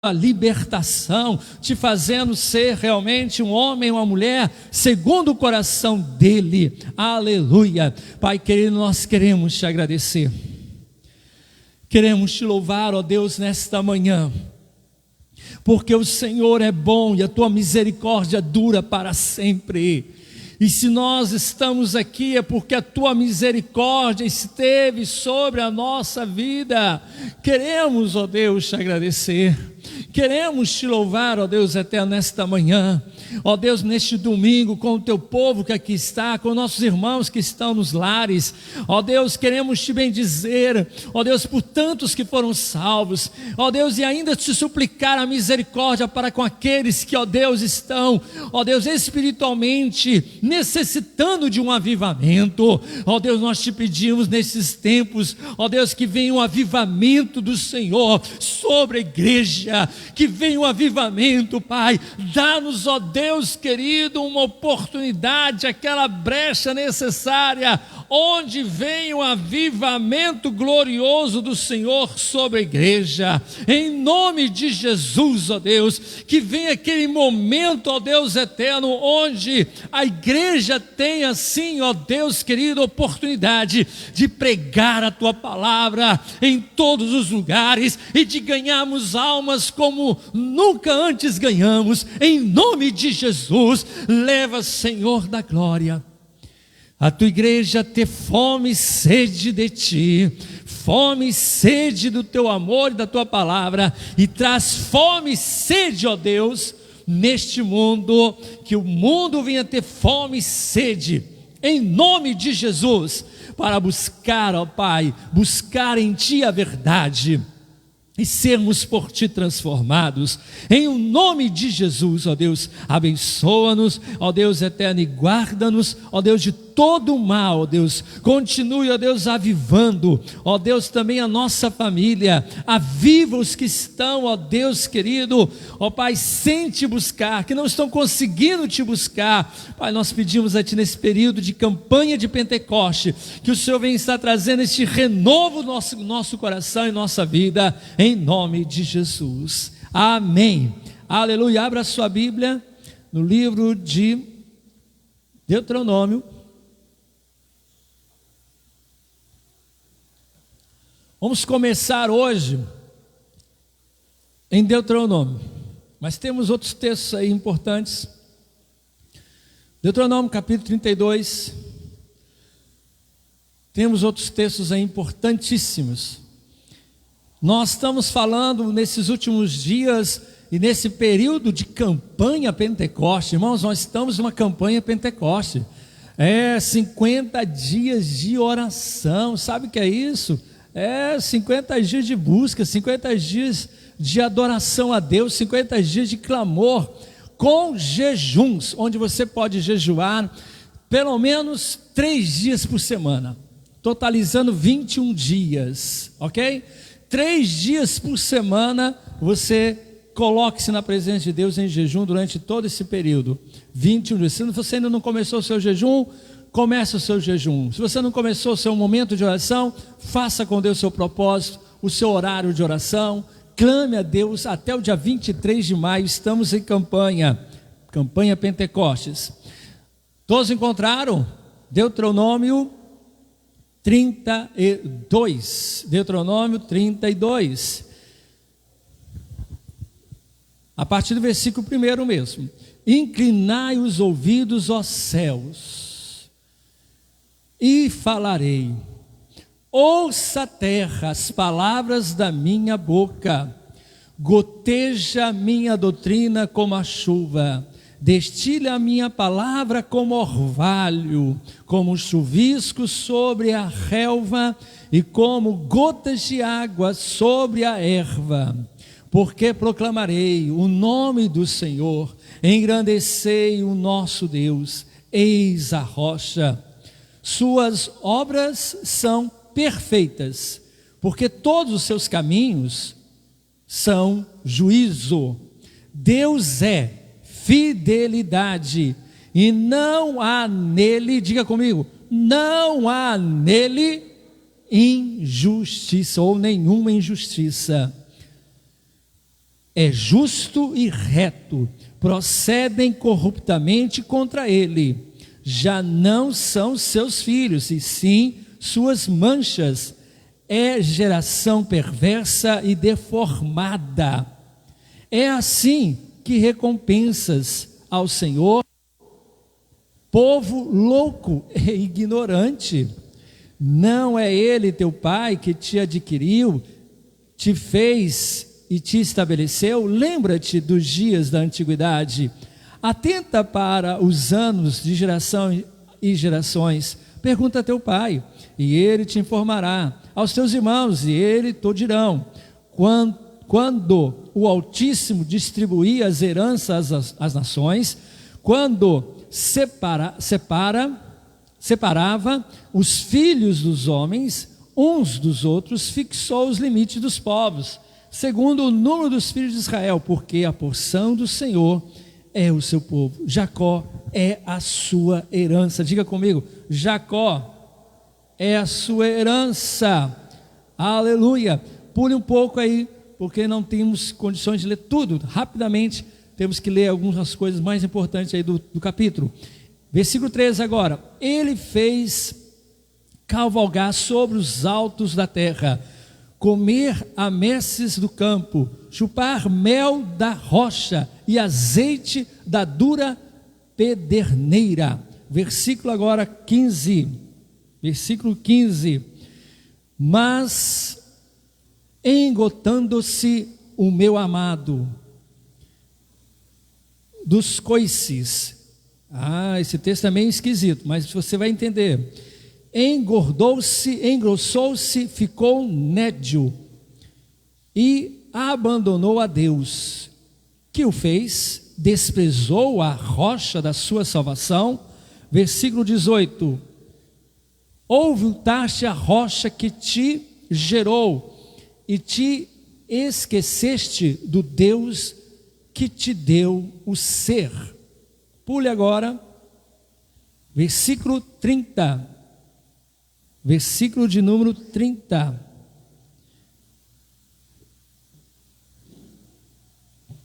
a libertação, te fazendo ser realmente um homem, uma mulher, segundo o coração dele. Aleluia. Pai querido, nós queremos te agradecer, queremos te louvar, ó Deus, nesta manhã, porque o Senhor é bom e a tua misericórdia dura para sempre. E se nós estamos aqui é porque a tua misericórdia esteve sobre a nossa vida. Queremos, ó Deus, te agradecer. Queremos te louvar, ó Deus eterno, nesta manhã. Ó Deus, neste domingo, com o teu povo que aqui está, com nossos irmãos que estão nos lares. Ó Deus, queremos te bendizer, ó Deus, por tantos que foram salvos. Ó Deus, e ainda te suplicar a misericórdia para com aqueles que, ó Deus, estão, ó Deus, espiritualmente necessitando de um avivamento. Ó Deus, nós te pedimos nesses tempos, ó Deus, que venha um avivamento do Senhor sobre a igreja, que venha um avivamento, Pai. Dá-nos, ó Deus querido, uma oportunidade, aquela brecha necessária, onde vem um avivamento glorioso do Senhor sobre a igreja, em nome de Jesus, ó Deus, que venha aquele momento, ó Deus eterno, onde a igreja tenha assim, ó Deus querido, oportunidade de pregar a tua palavra em todos os lugares e de ganharmos almas como nunca antes ganhamos, em nome de Jesus. Leva, Senhor da glória, a tua igreja ter fome e sede de ti, fome e sede do teu amor e da tua palavra, e traz fome e sede, ó Deus, neste mundo, que o mundo venha ter fome e sede, em nome de Jesus, para buscar, ó Pai, buscar em ti a verdade, e sermos por ti transformados, em o nome de Jesus, ó Deus. Abençoa-nos, ó Deus eterno, e guarda-nos, ó Deus, de todo o mal, ó Deus. Continue, ó Deus, avivando, ó Deus, também a nossa família. Aviva os que estão, ó Deus querido, ó Pai, sem te buscar, que não estão conseguindo te buscar. Pai, nós pedimos a ti nesse período de campanha de Pentecoste, que o Senhor venha estar trazendo este renovo no nosso coração e nossa vida, em nome de Jesus. Amém. Aleluia. Abra a sua Bíblia no livro de Deuteronômio. Vamos começar hoje em Deuteronômio, mas temos outros textos aí importantes. Deuteronômio capítulo 32. Temos outros textos aí importantíssimos. Nós estamos falando nesses últimos dias e nesse período de campanha Pentecoste. Irmãos, nós estamos numa campanha Pentecoste. 50 dias de oração. Sabe o que é isso? 50 dias de busca, 50 dias de adoração a Deus, 50 dias de clamor, com jejuns, onde você pode jejuar pelo menos 3 dias por semana, totalizando 21 dias, ok? 3 dias por semana, você coloque-se na presença de Deus em jejum durante todo esse período, 21 dias. Se você ainda não começou o seu jejum, comece o seu jejum. Se você não começou o seu momento de oração, faça com Deus o seu propósito, o seu horário de oração, clame a Deus até o dia 23 de maio, estamos em campanha Pentecostes. Todos encontraram? Deuteronômio 32, Deuteronômio 32, a partir do versículo 1 mesmo. Inclinai os ouvidos, ó céus, e falarei. Ouça a terra as palavras da minha boca, goteja a minha doutrina como a chuva, destile a minha palavra como orvalho, como chuvisco sobre a relva e como gotas de água sobre a erva. Porque proclamarei o nome do Senhor, engrandecei o nosso Deus, eis a rocha. Suas obras são perfeitas, porque todos os seus caminhos são juízo. Deus é fidelidade, e não há nele, diga comigo, não há nele injustiça, ou nenhuma injustiça. é justo e reto, procedem corruptamente contra ele. Já não são seus filhos, e sim suas manchas. É geração perversa e deformada. É assim que recompensas ao Senhor, povo louco e ignorante. Não é Ele teu Pai que te adquiriu, te fez e te estabeleceu? Lembra-te dos dias da antiguidade. Atenta para os anos de geração e gerações. Pergunta a teu pai, e ele te informará. Aos teus irmãos, e ele te dirão. Quando o Altíssimo distribuía as heranças às nações, quando separava os filhos dos homens uns dos outros, fixou os limites dos povos, segundo o número dos filhos de Israel, porque a porção do Senhor é o seu povo. Jacó é a sua herança. Diga comigo, Jacó é a sua herança. Aleluia. Pule um pouco aí, porque não temos condições de ler tudo. Rapidamente, temos que ler algumas coisas mais importantes aí do capítulo. Versículo 13 agora. Ele fez cavalgar sobre os altos da terra, comer ameces do campo, chupar mel da rocha e azeite da dura pederneira. Versículo agora 15. Versículo 15. Mas engotando-se o meu amado dos coices. Esse texto é meio esquisito, mas você vai entender. Engordou-se, engrossou-se, ficou nédio e abandonou a Deus, que o fez, desprezou a rocha da sua salvação. Versículo 18. Ouviu-te a rocha que te gerou, e te esqueceste do Deus que te deu o ser. Pule agora, versículo 30, versículo de número 30.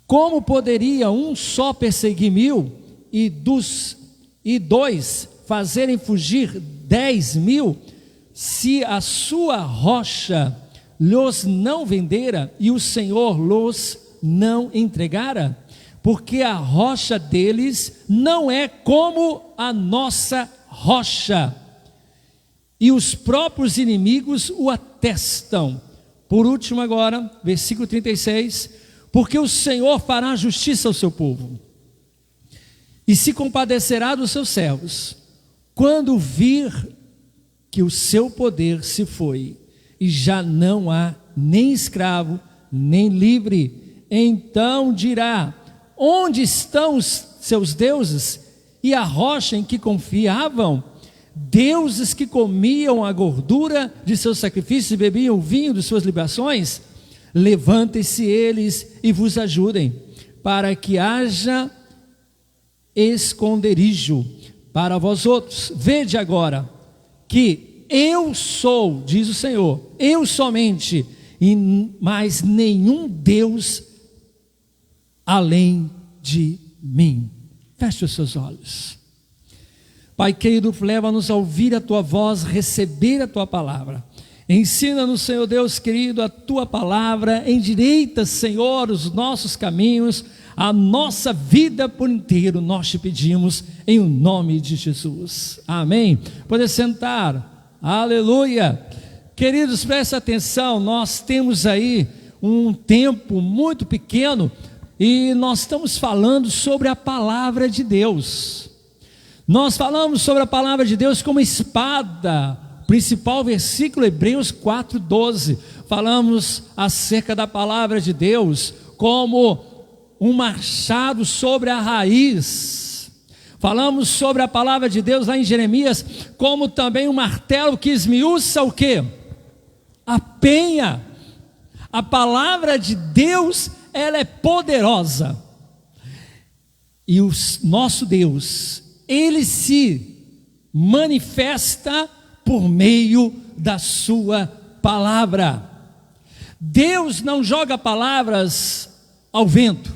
Como poderia um só perseguir 1000 e dois fazerem fugir 10.000, se a sua rocha lhos não vendera e o Senhor lhos não entregara? Porque a rocha deles não é como a nossa rocha, e os próprios inimigos o atestam. Por último agora, versículo 36, porque o Senhor fará justiça ao seu povo, e se compadecerá dos seus servos, quando vir que o seu poder se foi, e já não há nem escravo, nem livre, então dirá: onde estão os seus deuses, e a rocha em que confiavam? Deuses que comiam a gordura de seus sacrifícios e bebiam o vinho de suas libações? Levantem-se eles e vos ajudem, para que haja esconderijo para vós outros. Vede agora que eu sou, diz o Senhor, eu somente, e mais nenhum Deus além de mim. Feche os seus olhos. Pai querido, leva-nos a ouvir a tua voz, receber a tua palavra. Ensina-nos, Senhor Deus querido, a tua palavra, endireita, Senhor, os nossos caminhos, a nossa vida por inteiro, nós te pedimos em o nome de Jesus. Amém. Pode sentar. Aleluia. Queridos, presta atenção, nós temos aí um tempo muito pequeno e nós estamos falando sobre a palavra de Deus. Nós falamos sobre a palavra de Deus como espada, principal versículo, Hebreus 4:12. Falamos acerca da palavra de Deus como um machado sobre a raiz. Falamos sobre a palavra de Deus lá em Jeremias como também um martelo que esmiuça o quê? A penha. A palavra de Deus, ela é poderosa. E o nosso Deus, ele se manifesta por meio da sua palavra. Deus não joga palavras ao vento.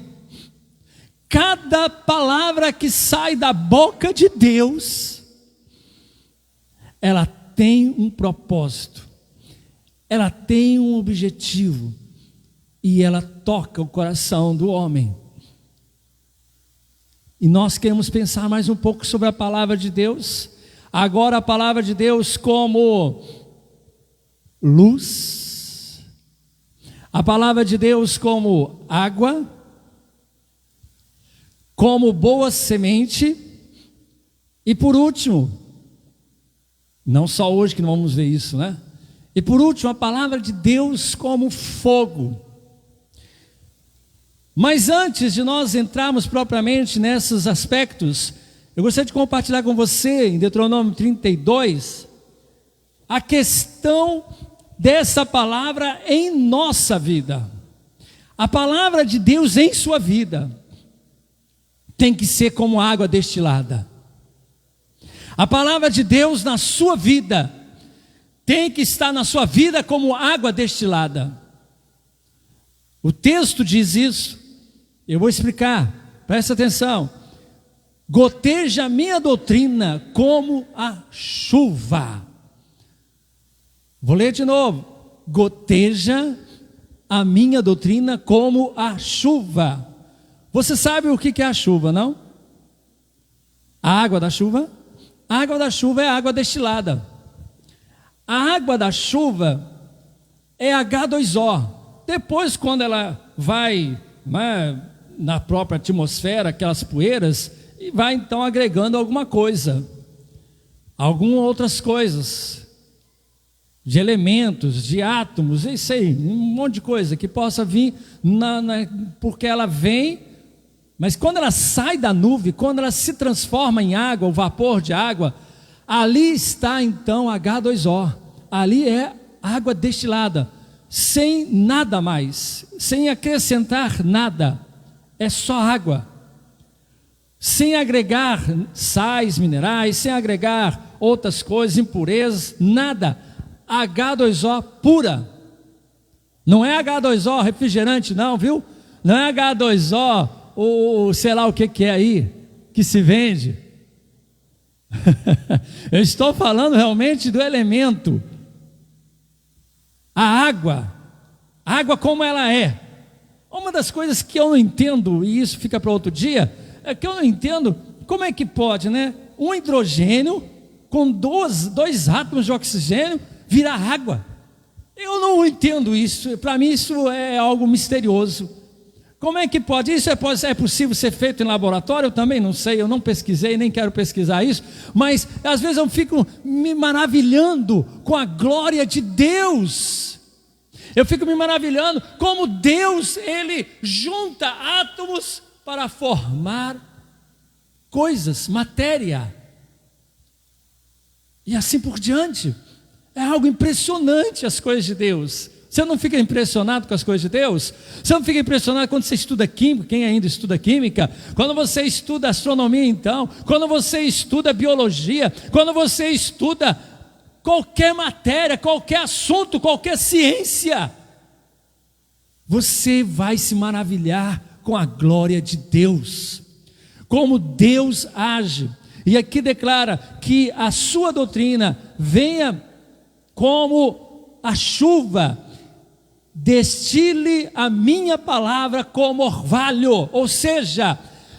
Cada palavra que sai da boca de Deus, ela tem um propósito, ela tem um objetivo, e ela toca o coração do homem. E nós queremos pensar mais um pouco sobre a palavra de Deus. Agora a palavra de Deus como luz, a palavra de Deus como água, como boa semente, e por último, não só hoje que não vamos ver isso, né? E por último, a palavra de Deus como fogo. Mas antes de nós entrarmos propriamente nesses aspectos, eu gostaria de compartilhar com você, em Deuteronômio 32, a questão dessa palavra em nossa vida. A palavra de Deus em sua vida tem que ser como água destilada. A palavra de Deus na sua vida tem que estar na sua vida como água destilada. O texto diz isso, eu vou explicar, presta atenção. Goteja a minha doutrina como a chuva. Vou ler de novo. Goteja a minha doutrina como a chuva. Você sabe o que é a chuva, não? A água da chuva? A água da chuva é a água destilada. A água da chuva é H2O. Depois, quando ela vai na própria atmosfera, aquelas poeiras, e vai então agregando alguma coisa, algumas outras coisas, de elementos, de átomos, isso aí, um monte de coisa que possa vir, porque ela vem, mas quando ela sai da nuvem, quando ela se transforma em água, o vapor de água, ali está então H2O, ali é água destilada, sem nada mais, sem acrescentar nada, é só água, sem agregar sais minerais, sem agregar outras coisas, impurezas, nada, H2O pura, não é H2O refrigerante não, viu? Não é H2O, ou sei lá o que é aí, que se vende. Eu estou falando realmente do elemento, a água como ela é. Uma das coisas que eu não entendo, e isso fica para outro dia, é que eu não entendo como é que pode, né? Um hidrogênio com dois átomos de oxigênio virar água. Eu não entendo isso, para mim isso é algo misterioso. Como é que pode? Isso é possível ser feito em laboratório? Eu também não sei, eu não pesquisei, nem quero pesquisar isso, mas às vezes eu fico me maravilhando com a glória de Deus. Eu fico me maravilhando como Deus, Ele junta átomos para formar coisas, matéria, e assim por diante. É algo impressionante as coisas de Deus. Você não fica impressionado com as coisas de Deus? Você não fica impressionado quando você estuda química, quem ainda estuda química? Quando você estuda astronomia então? Quando você estuda biologia? Quando você estuda qualquer matéria, qualquer assunto, qualquer ciência? Você vai se maravilhar com a glória de Deus. Como Deus age. E aqui declara que a sua doutrina venha como a chuva, destile a minha palavra como orvalho, ou seja,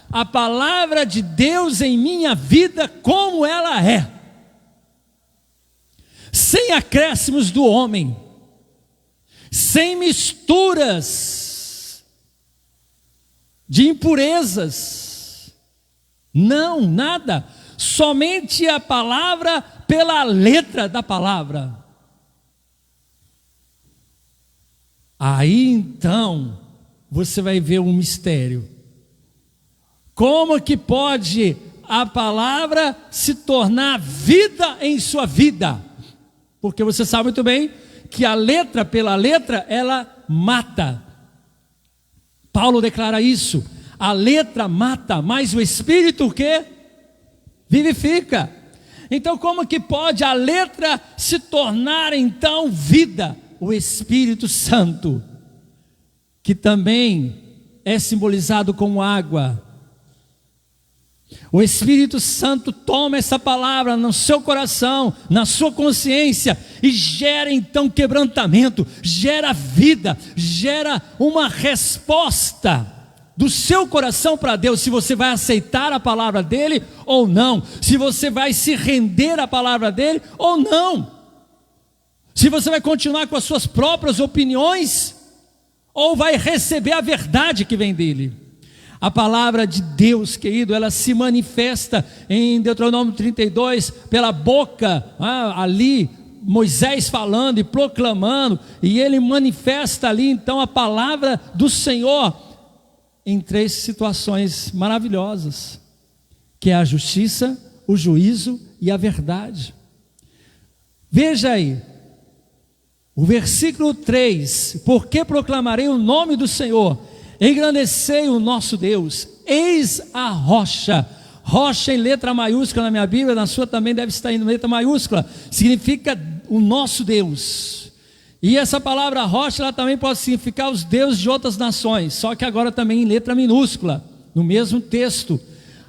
a palavra de Deus em minha vida como ela é, sem acréscimos do homem, sem misturas de impurezas, não, nada, somente a palavra pela letra da palavra. Aí então, você vai ver um mistério. Como que pode a palavra se tornar vida em sua vida? Porque você sabe muito bem que a letra pela letra, ela mata. Paulo declara isso. A letra mata, mas o Espírito o quê? Vivifica. Então como que pode a letra se tornar então vida? O Espírito Santo, que também é simbolizado como água. O Espírito Santo toma essa palavra no seu coração, na sua consciência, e gera então quebrantamento, gera vida, gera uma resposta do seu coração para Deus, se você vai aceitar a palavra dele ou não, se você vai se render à palavra dele ou não, se você vai continuar com as suas próprias opiniões, ou vai receber a verdade que vem dele. A palavra de Deus, querido, ela se manifesta em Deuteronômio 32, pela boca, ali, Moisés falando e proclamando, e ele manifesta ali então a palavra do Senhor, em 3 situações maravilhosas, que é a justiça, o juízo e a verdade. Veja aí, o versículo 3, porque proclamarei o nome do Senhor, engrandecei o nosso Deus, eis a rocha. Rocha em letra maiúscula na minha Bíblia, na sua também deve estar em letra maiúscula, significa o nosso Deus. E essa palavra rocha, ela também pode significar os deuses de outras nações, só que agora também em letra minúscula, no mesmo texto.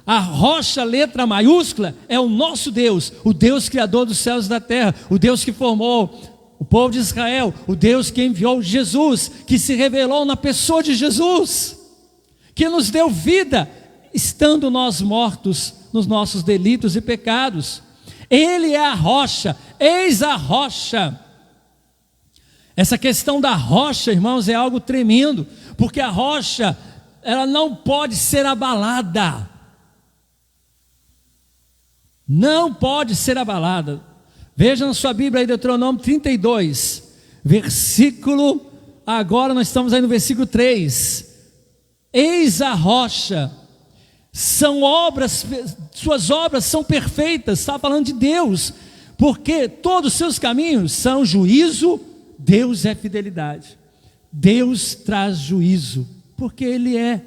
A rocha, letra maiúscula, é o nosso Deus, o Deus criador dos céus e da terra, o Deus que formou o povo de Israel, o Deus que enviou Jesus, que se revelou na pessoa de Jesus, que nos deu vida, estando nós mortos nos nossos delitos e pecados. Ele é a rocha, eis a rocha. Essa questão da rocha, irmãos, é algo tremendo, porque a rocha, ela não pode ser abalada, não pode ser abalada. Veja na sua Bíblia aí, Deuteronômio 32, versículo, agora nós estamos aí no versículo 3, eis a rocha, são obras, suas obras são perfeitas, está falando de Deus, porque todos os seus caminhos são juízo, Deus é fidelidade, Deus traz juízo, porque Ele é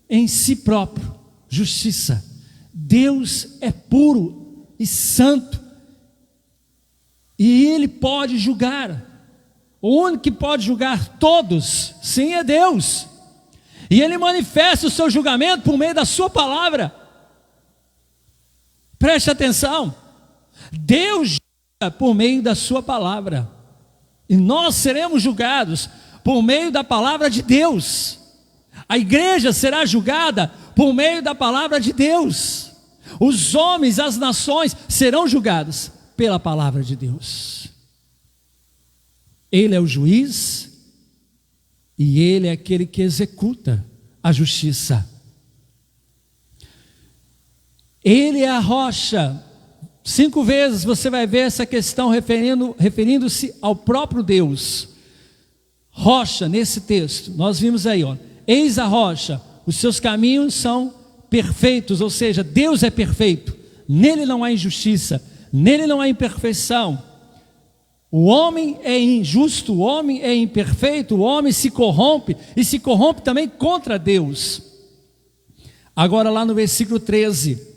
em si próprio justiça, Deus é puro e santo, e Ele pode julgar. O único que pode julgar todos, sim, é Deus. E Ele manifesta o seu julgamento por meio da sua palavra. Preste atenção. Deus julga por meio da sua palavra. E nós seremos julgados por meio da palavra de Deus. A igreja será julgada por meio da palavra de Deus. Os homens, as nações serão julgados pela palavra de Deus. Ele é o juiz e Ele é aquele que executa a justiça. Ele é a rocha. 5 vezes você vai ver essa questão referindo-se ao próprio Deus. Rocha, nesse texto, nós vimos aí, eis a rocha, os seus caminhos são perfeitos, ou seja, Deus é perfeito, nele não há injustiça, nele não há imperfeição. O homem é injusto, o homem é imperfeito, o homem se corrompe, e se corrompe também contra Deus. Agora lá no versículo 13,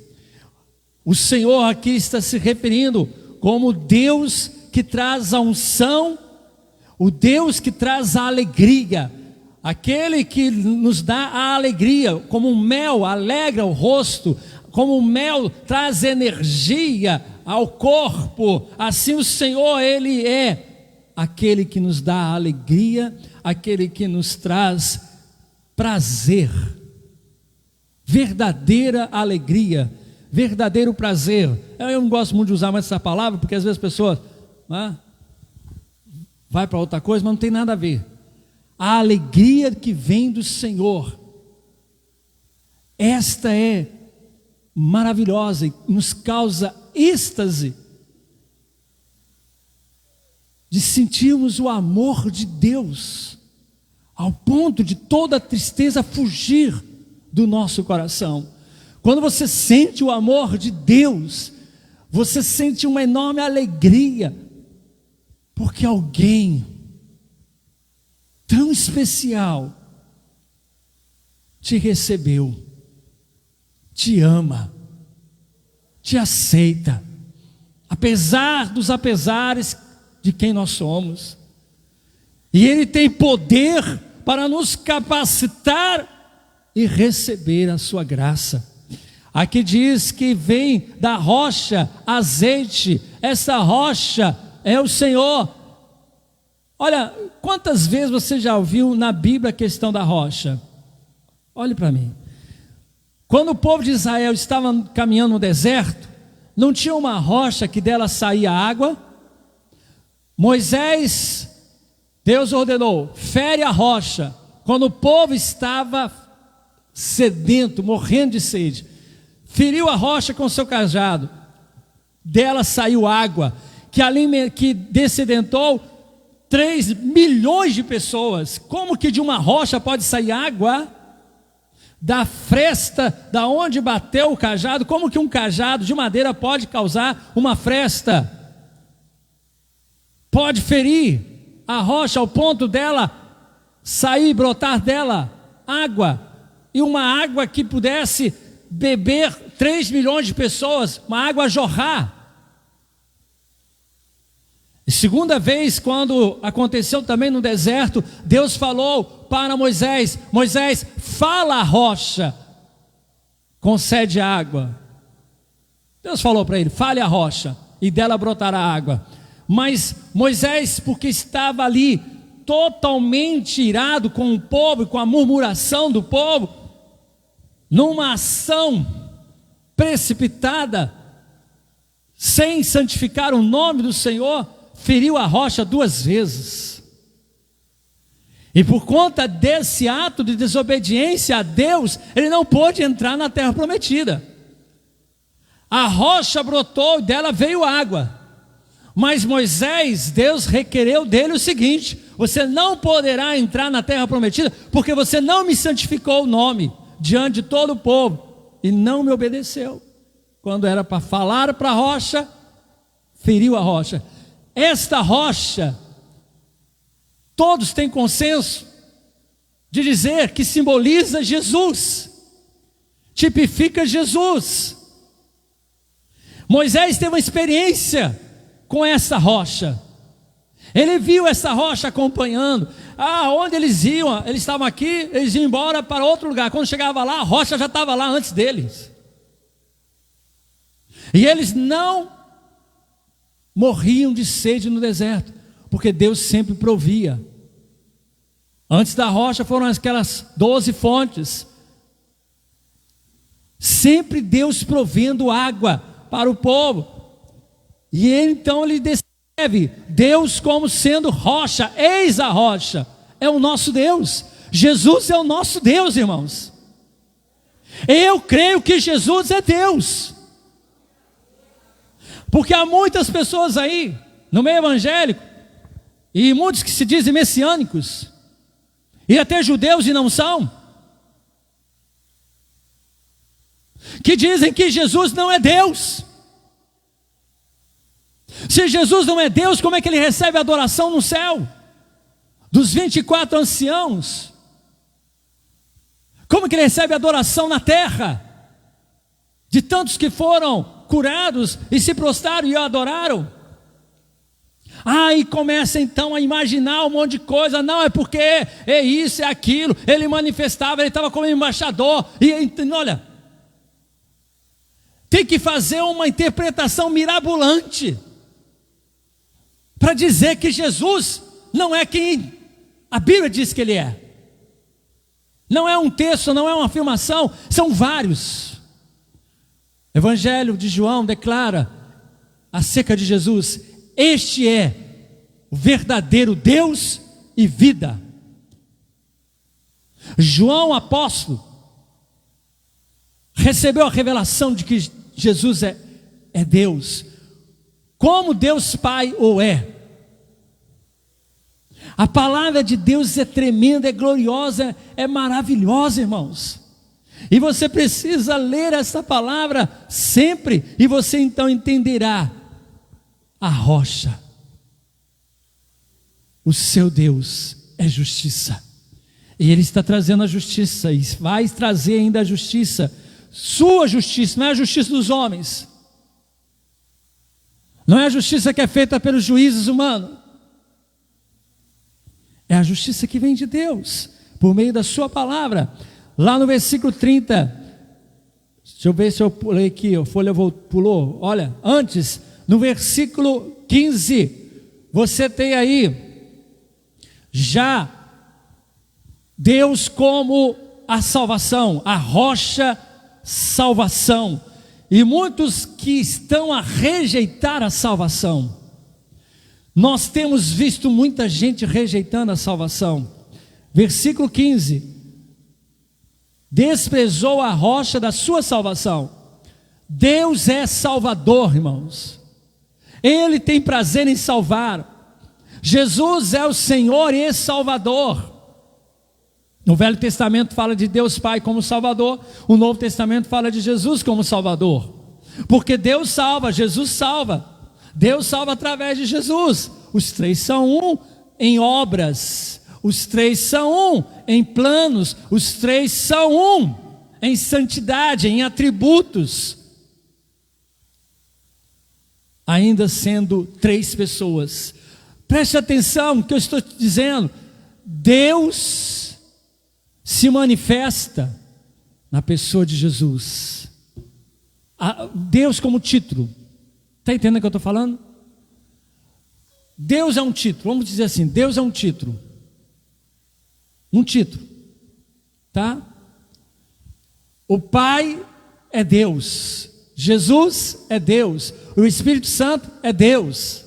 o Senhor aqui está se referindo como Deus que traz a unção, o Deus que traz a alegria, aquele que nos dá a alegria, como um mel alegra o rosto, como o mel traz energia ao corpo, assim o Senhor, Ele é aquele que nos dá a alegria, aquele que nos traz prazer, verdadeira alegria, verdadeiro prazer. Eu não gosto muito de usar mais essa palavra, porque às vezes as pessoas vai para outra coisa, mas não tem nada a ver. A alegria que vem do Senhor, esta é maravilhosa e nos causa êxtase de sentirmos o amor de Deus, ao ponto de toda a tristeza fugir do nosso coração. Quando você sente o amor de Deus, você sente uma enorme alegria, porque alguém tão especial te recebeu, te ama, te aceita, apesar dos apesares de quem nós somos, e Ele tem poder para nos capacitar e receber a sua graça. Aqui diz que vem da rocha azeite, essa rocha é o Senhor. Olha, quantas vezes você já ouviu na Bíblia a questão da rocha? Olhe para mim. Quando o povo de Israel estava caminhando no deserto, não tinha uma rocha que dela saía água? Moisés, Deus ordenou, fere a rocha. Quando o povo estava sedento, morrendo de sede, feriu a rocha com seu cajado, dela saiu água, que descedentou 3 milhões de pessoas. Como que de uma rocha pode sair água? Da fresta, da onde bateu o cajado, como que um cajado de madeira pode causar uma fresta? Pode ferir a rocha ao ponto dela sair, brotar dela água, e uma água que pudesse beber 3 milhões de pessoas, uma água jorrar. E segunda vez, quando aconteceu também no deserto, Deus falou para Moisés: Moisés, fala a rocha, concede água. Deus falou para ele: fale a rocha, e dela brotará água. Mas Moisés, porque estava ali totalmente irado com o povo e com a murmuração do povo, numa ação precipitada, sem santificar o nome do Senhor, feriu a rocha 2 vezes. E por conta desse ato de desobediência a Deus, ele não pôde entrar na terra prometida. A rocha brotou e dela veio água. Mas Moisés, Deus requereu dele o seguinte: você não poderá entrar na terra prometida, porque você não me santificou o nome diante de todo o povo, e não me obedeceu. Quando era para falar para a rocha, feriu a rocha. Esta rocha, todos têm consenso de dizer que simboliza Jesus, tipifica Jesus. Moisés teve uma experiência com essa rocha. Ele viu essa rocha acompanhando. Onde eles iam, eles estavam aqui, eles iam embora para outro lugar. Quando chegava lá, a rocha já estava lá antes deles. E eles não morriam de sede no deserto, porque Deus sempre provia. Antes da rocha foram aquelas 12 fontes. Sempre Deus provendo água para o povo. E então ele descreve Deus como sendo rocha. Eis a rocha, é o nosso Deus. Jesus é o nosso Deus, irmãos. Eu creio que Jesus é Deus. Porque há muitas pessoas aí, no meio evangélico, e muitos que se dizem messiânicos, e até judeus e não são, que dizem que Jesus não é Deus. Se Jesus não é Deus, como é que ele recebe adoração no céu? Dos 24 anciãos, como que ele recebe adoração na terra? De tantos que foram curados e se prostraram e o adoraram. E começa então a imaginar um monte de coisa. Não, é porque é isso, é aquilo. Ele manifestava, ele estava como embaixador. E olha, tem que fazer uma interpretação mirabolante para dizer que Jesus não é quem a Bíblia diz que ele é. Não é um texto, não é uma afirmação, são vários. O Evangelho de João declara acerca de Jesus: este é o verdadeiro Deus e vida. João, apóstolo, recebeu a revelação de que Jesus é Deus, como Deus Pai o é. A palavra de Deus é tremenda, é gloriosa, é maravilhosa, irmãos. E você precisa ler essa palavra sempre, e você então entenderá a rocha. O seu Deus é justiça, e Ele está trazendo a justiça, e vai trazer ainda a justiça, sua justiça, não é a justiça dos homens, não é a justiça que é feita pelos juízes humanos, é a justiça que vem de Deus. por meio da sua palavra. Lá no versículo 30, deixa eu ver se eu pulei aqui, a folha pulou. Olha, antes, no versículo 15, você tem aí já Deus como a salvação, a rocha salvação. E muitos que estão a rejeitar a salvação. Nós temos visto muita gente rejeitando a salvação. Versículo 15: desprezou a rocha da sua salvação. Deus é salvador, irmãos. Ele tem prazer em salvar. Jesus é o Senhor e Salvador. O Velho Testamento fala de Deus Pai como Salvador. O Novo Testamento fala de Jesus como Salvador. Porque Deus salva, Jesus salva. Deus salva através de Jesus. Os três são um em obras. Os três são um em planos. Os três são um em santidade, em atributos. Ainda sendo três pessoas. Preste atenção no que eu estou te dizendo. Deus se manifesta na pessoa de Jesus. Deus como título. Está entendendo o que eu estou falando? Deus é um título. Vamos dizer assim, Deus é um título. Um título. Tá? O Pai é Deus. Jesus é Deus. O Espírito Santo é Deus.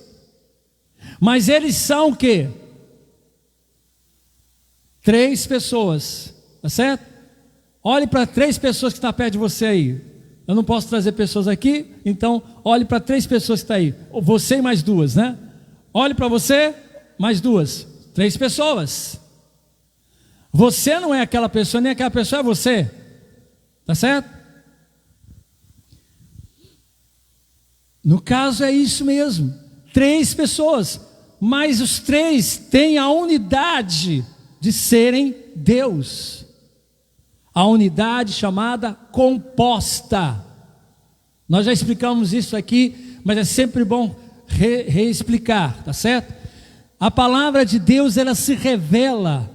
Mas eles são o quê? Três pessoas, tá certo? Olhe para três pessoas que estão perto de você aí. Eu não posso trazer pessoas aqui, então olhe para três pessoas que estão aí. Você e mais duas, né? Olhe para você, mais duas. Três pessoas. Você não é aquela pessoa, nem aquela pessoa é você. Tá certo? No caso é isso mesmo. Três pessoas. Mas os três têm a unidade de serem Deus, a unidade chamada composta. Nós já explicamos isso aqui, mas é sempre bom reexplicar, tá certo? A palavra de Deus, ela se revela,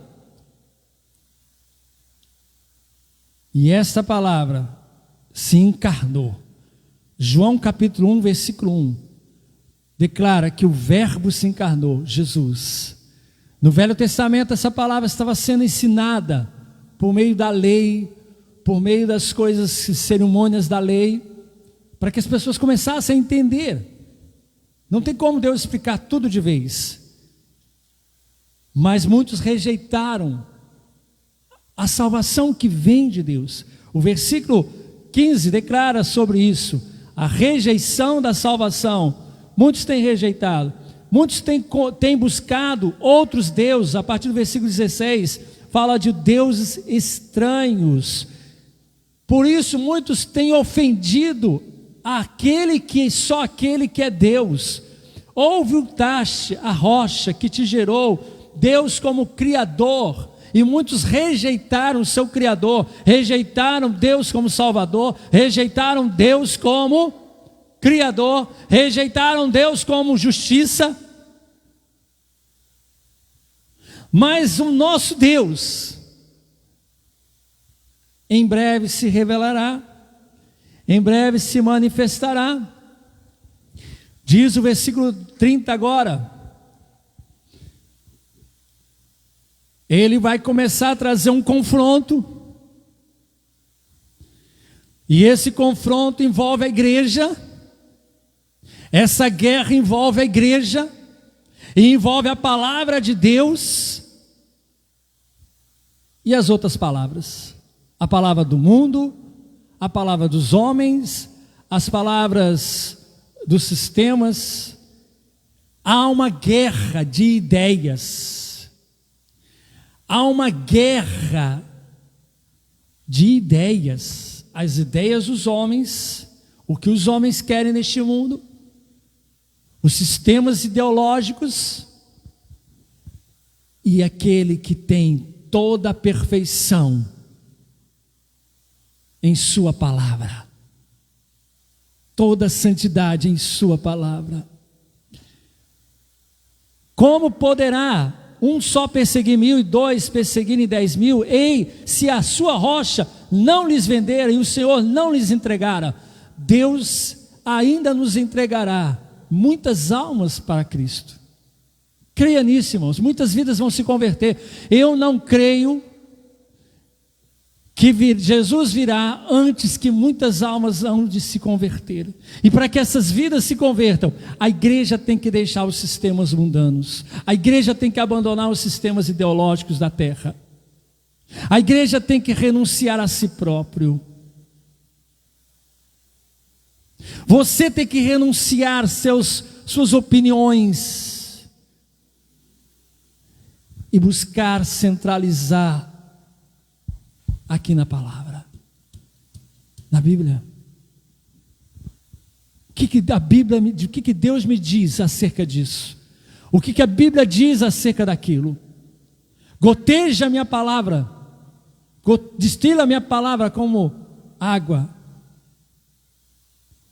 e essa palavra se encarnou. João capítulo 1, versículo 1, declara que o verbo se encarnou, Jesus. No Velho Testamento essa palavra estava sendo ensinada por meio da lei, por meio das coisas, cerimônias da lei, para que as pessoas começassem a entender. Não tem como Deus explicar tudo de vez. Mas muitos rejeitaram a salvação que vem de Deus. O versículo 15 declara sobre isso, a rejeição da salvação. Muitos têm rejeitado. Muitos têm buscado outros deuses. A partir do versículo 16 fala de deuses estranhos. Por isso muitos têm ofendido só aquele que é Deus. Ouve-te a rocha que te gerou, Deus como Criador. E muitos rejeitaram o seu Criador, rejeitaram Deus como Salvador, rejeitaram Deus como Criador, rejeitaram Deus como justiça. Mas o nosso Deus em breve se revelará, em breve se manifestará. Diz o versículo 30 agora, ele vai começar a trazer um confronto, e esse confronto envolve a igreja. Essa guerra envolve a igreja e envolve a palavra de Deus e as outras palavras. A palavra do mundo, a palavra dos homens, as palavras dos sistemas. Há uma guerra de ideias. Há uma guerra de ideias. As ideias dos homens, o que os homens querem neste mundo, os sistemas ideológicos, e aquele que tem toda a perfeição em sua palavra, toda a santidade em sua palavra. Como poderá um só perseguir 1.000 e 2 perseguirem 10.000, ei, se a sua rocha não lhes vender e o Senhor não lhes entregara, Deus ainda nos entregará muitas almas para Cristo. Creia nisso, irmãos, muitas vidas vão se converter. Eu não creio que Jesus virá antes que muitas almas hão de se converter. E para que essas vidas se convertam, a igreja tem que deixar os sistemas mundanos. A igreja tem que abandonar os sistemas ideológicos da terra. A igreja tem que renunciar a si próprio. Você tem que renunciar suas opiniões e buscar centralizar aqui na palavra, na Bíblia. O que Deus me diz acerca disso? O que a Bíblia diz acerca daquilo? Goteja a minha palavra, destila a minha palavra como água,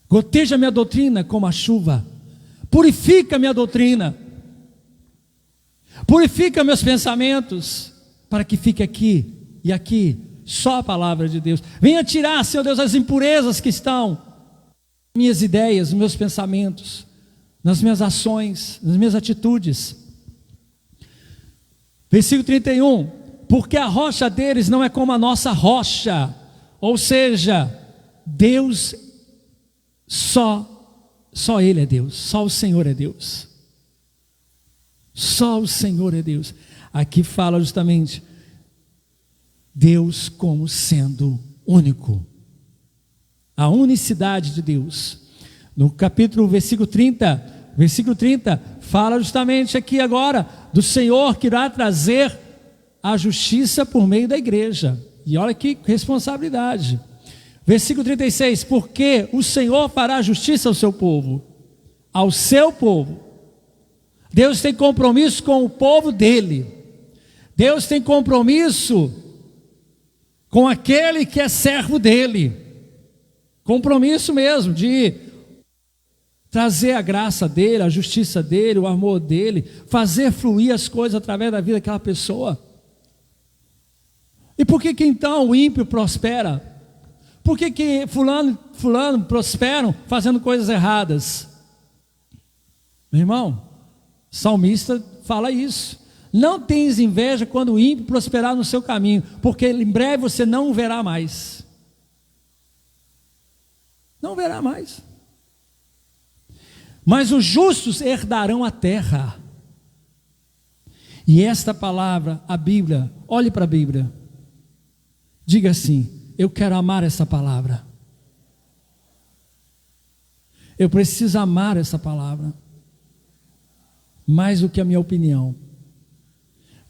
goteja a minha doutrina como a chuva, purifica a minha doutrina, purifica meus pensamentos, para que fique aqui e aqui só a palavra de Deus. Venha tirar, Senhor Deus, as impurezas que estão nas minhas ideias, nos meus pensamentos, nas minhas ações, nas minhas atitudes. Versículo 31, porque a rocha deles não é como a nossa rocha, ou seja, Deus, só Ele é Deus, só o Senhor é Deus, só o Senhor é Deus. Aqui fala justamente Deus como sendo único, a unicidade de Deus. No versículo 30, fala justamente aqui agora do Senhor que irá trazer a justiça por meio da igreja. E olha que responsabilidade. Versículo 36, porque o Senhor fará justiça ao seu povo. Deus tem compromisso com o povo dele. Deus tem compromisso com aquele que é servo dele, compromisso mesmo de trazer a graça dele, a justiça dele, o amor dele, fazer fluir as coisas através da vida daquela pessoa. E por que então o ímpio prospera? Por que fulano prosperam fazendo coisas erradas? Meu irmão, o salmista fala isso. Não tens inveja quando o ímpio prosperar no seu caminho, porque em breve você não o verá mais. Não verá mais. Mas os justos herdarão a terra. E esta palavra, a Bíblia, olhe para a Bíblia. Diga assim: eu quero amar essa palavra. Eu preciso amar essa palavra. Mais do que a minha opinião.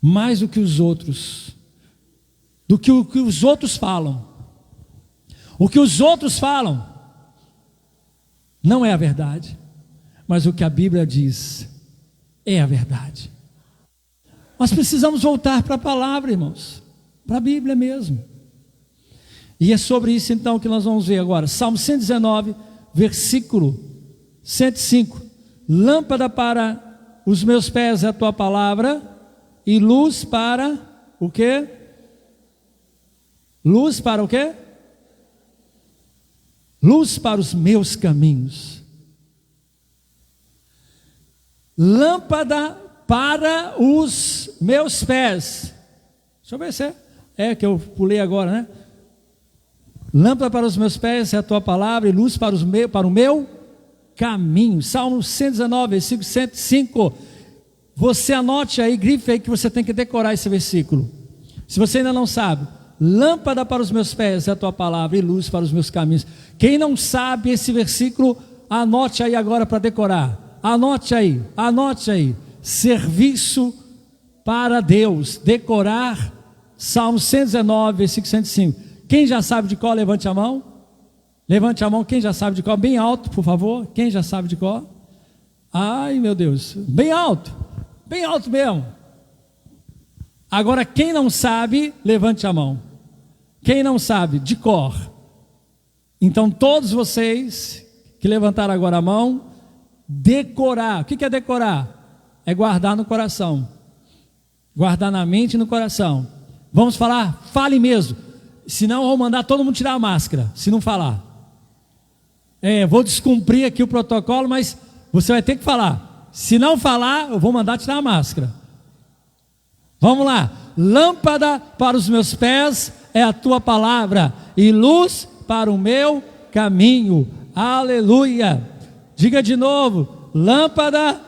Mais do que os outros, do que o que os outros falam. O que os outros falam não é a verdade, mas o que a Bíblia diz é a verdade. Nós precisamos voltar para a palavra, irmãos, para a Bíblia mesmo. E é sobre isso então que nós vamos ver agora. Salmo 119, versículo 105. Lâmpada para os meus pés é a tua palavra, e luz para o quê? Luz para o quê? Luz para os meus caminhos. Lâmpada para os meus pés. Deixa eu ver se é que eu pulei agora, né? Lâmpada para os meus pés é a tua palavra, e luz para o meu caminho. Salmo 119, versículo 105. Você anote aí, grife aí, que você tem que decorar esse versículo. Se você ainda não sabe, lâmpada para os meus pés é a tua palavra, e luz para os meus caminhos. Quem não sabe esse versículo, anote aí agora para decorar. Anote aí. Serviço para Deus, decorar Salmo 119, versículo 105. Quem já sabe de cor, levante a mão. Levante a mão, quem já sabe de cor, bem alto, por favor. Quem já sabe de cor? Ai, meu Deus, bem alto mesmo. Agora, quem não sabe, levante a mão. Quem não sabe, de cor. Então, todos vocês que levantaram agora a mão, decorar. O que é decorar? É guardar no coração. Guardar na mente e no coração. Vamos falar? Fale mesmo. Senão eu vou mandar todo mundo tirar a máscara, se não falar. Vou descumprir aqui o protocolo, mas você vai ter que falar. Se não falar, eu vou mandar tirar a máscara. Vamos lá. Lâmpada para os meus pés é a tua palavra, e luz para o meu caminho. Aleluia. Diga de novo: lâmpada,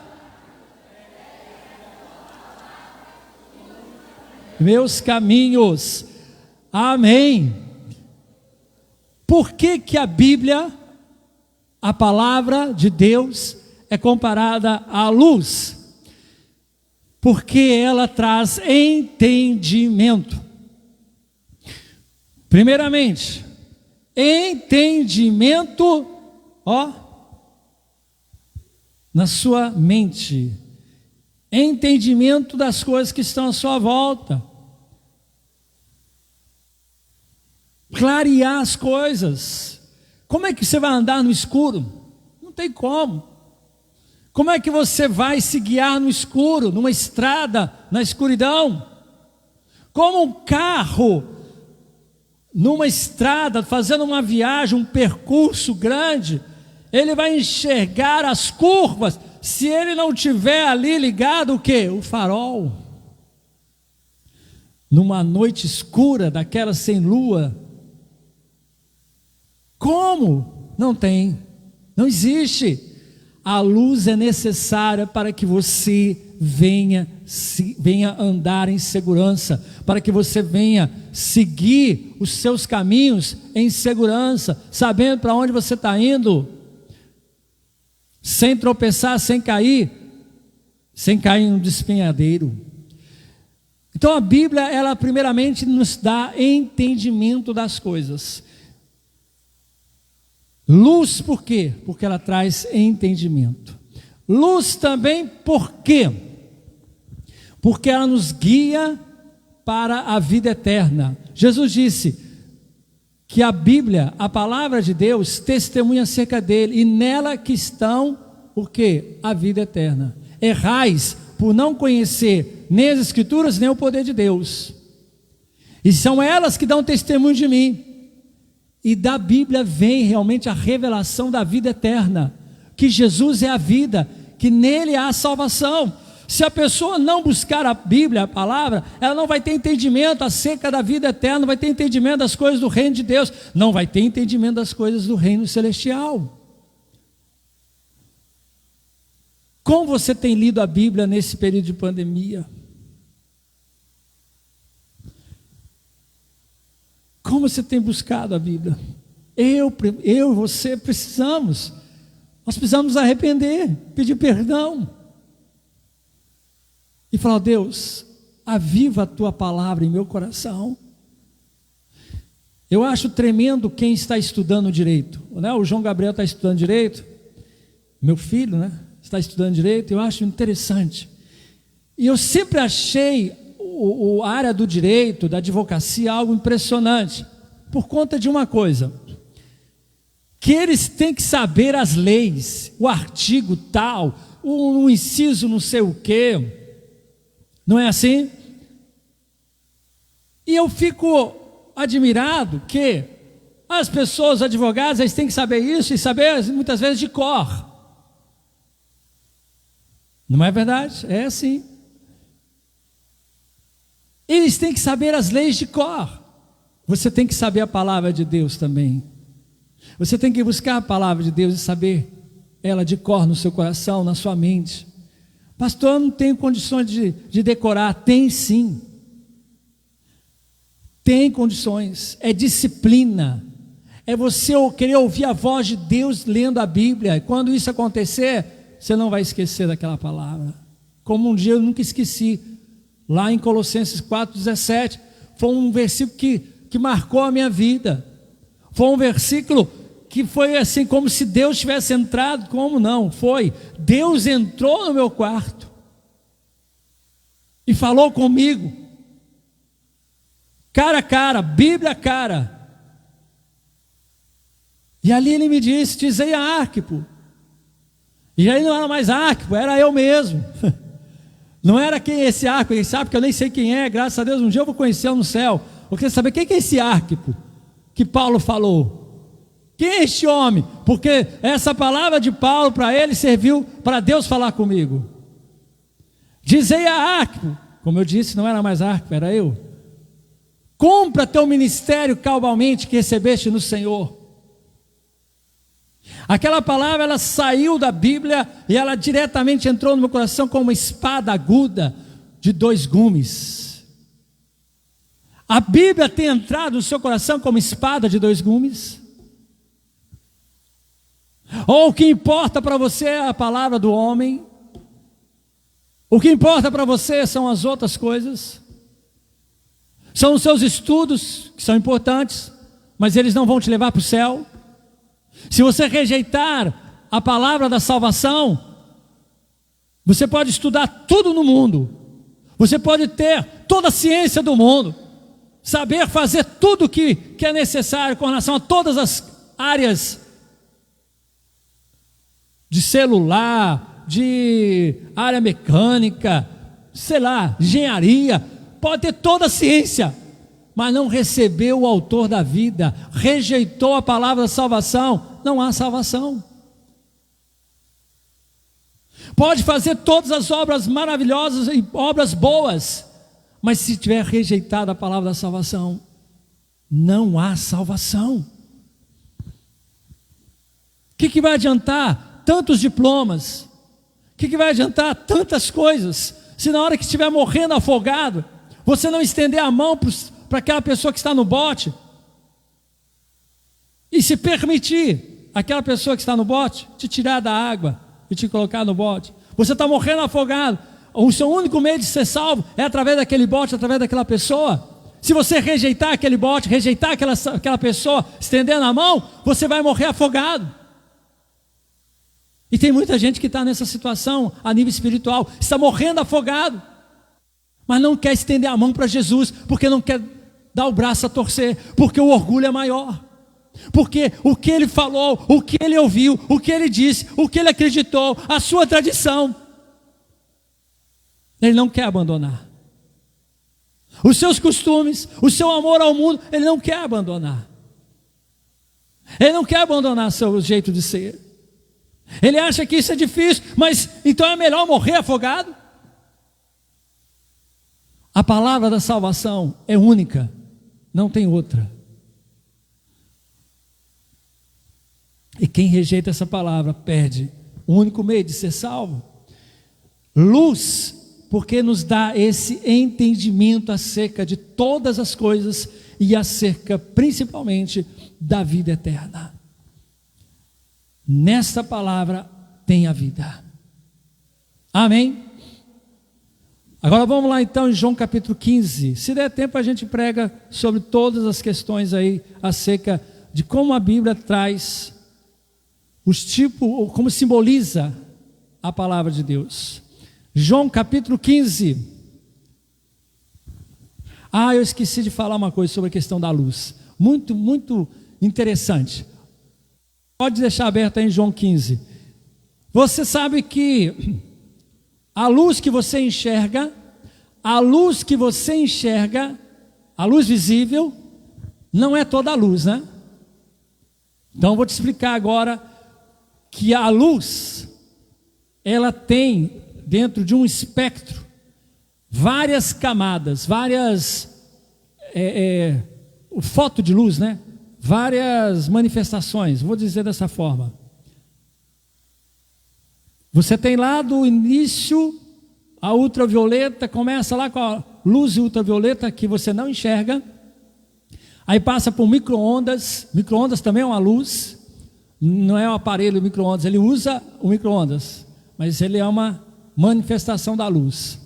meus caminhos. Amém. Por que que a Bíblia, a palavra de Deus, é comparada à luz? Porque ela traz entendimento. Primeiramente, entendimento, na sua mente. Entendimento das coisas que estão à sua volta. Clarear as coisas. Como é que você vai andar no escuro? Não tem como. Como é que você vai se guiar no escuro, numa estrada, na escuridão? Como um carro, numa estrada, fazendo uma viagem, um percurso grande, ele vai enxergar as curvas, se ele não tiver ali ligado o quê? O farol. Numa noite escura, daquela sem lua, como? Não tem, não existe. A luz é necessária para que você venha andar em segurança, para que você venha seguir os seus caminhos em segurança, sabendo para onde você está indo, sem tropeçar, sem cair no despenhadeiro. Então a Bíblia, ela primeiramente nos dá entendimento das coisas. Luz por quê? Porque ela traz entendimento. Luz também por quê? Porque ela nos guia para a vida eterna. Jesus disse que a Bíblia, a palavra de Deus, testemunha acerca dele, e nela que estão, o quê? A vida eterna. Errais por não conhecer nem as Escrituras, nem o poder de Deus. E são elas que dão testemunho de mim. E da Bíblia vem realmente a revelação da vida eterna, que Jesus é a vida, que nele há salvação. Se a pessoa não buscar a Bíblia, a palavra, ela não vai ter entendimento acerca da vida eterna, não vai ter entendimento das coisas do reino de Deus, não vai ter entendimento das coisas do reino celestial. Como você tem lido a Bíblia nesse período de pandemia? Como você tem buscado a Bíblia? Eu e você precisamos. Nós precisamos nos arrepender, pedir perdão. E falar: Deus, aviva a tua palavra em meu coração. Eu acho tremendo quem está estudando direito, né? O João Gabriel está estudando direito, meu filho, né? Está estudando direito. Eu acho interessante. E eu sempre achei a área do direito, da advocacia, algo impressionante, por conta de uma coisa, que eles têm que saber as leis, o artigo tal, o inciso não sei o quê, não é assim? E eu fico admirado que as pessoas, advogados, eles têm que saber isso e saber muitas vezes de cor. Não é verdade? É assim. Eles têm que saber as leis de cor. Você tem que saber a palavra de Deus também. Você tem que buscar a palavra de Deus e saber ela de cor no seu coração, na sua mente. Pastor, eu não tenho condições de decorar. Tem sim. Tem condições. É disciplina. É você querer ouvir a voz de Deus lendo a Bíblia. Quando isso acontecer, você não vai esquecer daquela palavra. Como um dia eu nunca esqueci. Lá em Colossenses 4,17, foi um versículo que marcou a minha vida. Foi um versículo que foi assim, como se Deus tivesse entrado. Como não? Foi. Deus entrou no meu quarto e falou comigo, cara a cara, Bíblia a cara. E ali ele me disse: dizei a Arquipo. E aí não era mais Arquipo, era eu mesmo. Não era quem é esse Arquipo, esse Arquipo que eu nem sei quem é, graças a Deus, um dia eu vou conhecê-lo no céu. Eu queria saber quem é esse Arquipo que Paulo falou. Quem é este homem? Porque essa palavra de Paulo para ele serviu para Deus falar comigo. Dizei a Arquipo, como eu disse, não era mais Arquipo, era eu. Cumpra teu ministério cabalmente que recebeste no Senhor. Aquela palavra, ela saiu da Bíblia e ela diretamente entrou no meu coração como uma espada aguda de 2 gumes. A Bíblia tem entrado no seu coração como espada de 2 gumes? Ou o que importa para você é a palavra do homem? O que importa para você são as outras coisas? São os seus estudos, que são importantes, mas eles não vão te levar para o céu? Se você rejeitar a palavra da salvação, você pode estudar tudo no mundo, você pode ter toda a ciência do mundo, saber fazer tudo que é necessário com relação a todas as áreas de celular, de área mecânica, sei lá, engenharia, pode ter toda a ciência, mas não recebeu o autor da vida, rejeitou a palavra da salvação, não há salvação. Pode fazer todas as obras maravilhosas e obras boas, mas se tiver rejeitado a palavra da salvação, não há salvação. O que vai adiantar tantos diplomas? O que vai adiantar tantas coisas, se na hora que estiver morrendo afogado, você não estender a mão para aquela pessoa que está no bote, e se permitir aquela pessoa que está no bote te tirar da água e te colocar no bote? Você está morrendo afogado, o seu único meio de ser salvo é através daquele bote, através daquela pessoa. Se você rejeitar aquele bote, rejeitar aquela pessoa, estendendo a mão, você vai morrer afogado. E tem muita gente que está nessa situação a nível espiritual, está morrendo afogado, mas não quer estender a mão para Jesus, porque não quer dar o braço a torcer, porque o orgulho é maior, porque o que ele falou, o que ele ouviu, o que ele disse, o que ele acreditou, a sua tradição, ele não quer abandonar. Os seus costumes, o seu amor ao mundo, ele não quer abandonar. Ele não quer abandonar seu jeito de ser. Ele acha que isso é difícil, mas então é melhor morrer afogado? A palavra da salvação é única, não tem outra. E quem rejeita essa palavra perde o único meio de ser salvo. Luz, porque nos dá esse entendimento acerca de todas as coisas e acerca principalmente da vida eterna. Nesta palavra tem a vida. Amém? Agora vamos lá então em João capítulo 15. Se der tempo a gente prega sobre todas as questões aí acerca de como a Bíblia traz os tipos, ou como simboliza a palavra de Deus. João capítulo 15. Eu esqueci de falar uma coisa sobre a questão da luz. Muito, muito interessante. Pode deixar aberto aí em João 15. Você sabe que a luz que você enxerga, a luz visível, não é toda a luz, né? Então eu vou te explicar agora que a luz, ela tem dentro de um espectro várias camadas, o foto de luz, né? Várias manifestações, vou dizer dessa forma. Você tem lá do início a ultravioleta, começa lá com a luz ultravioleta que você não enxerga, aí passa por micro-ondas. Micro-ondas também é uma luz, não é um aparelho micro-ondas, ele usa o micro-ondas, mas ele é uma manifestação da luz.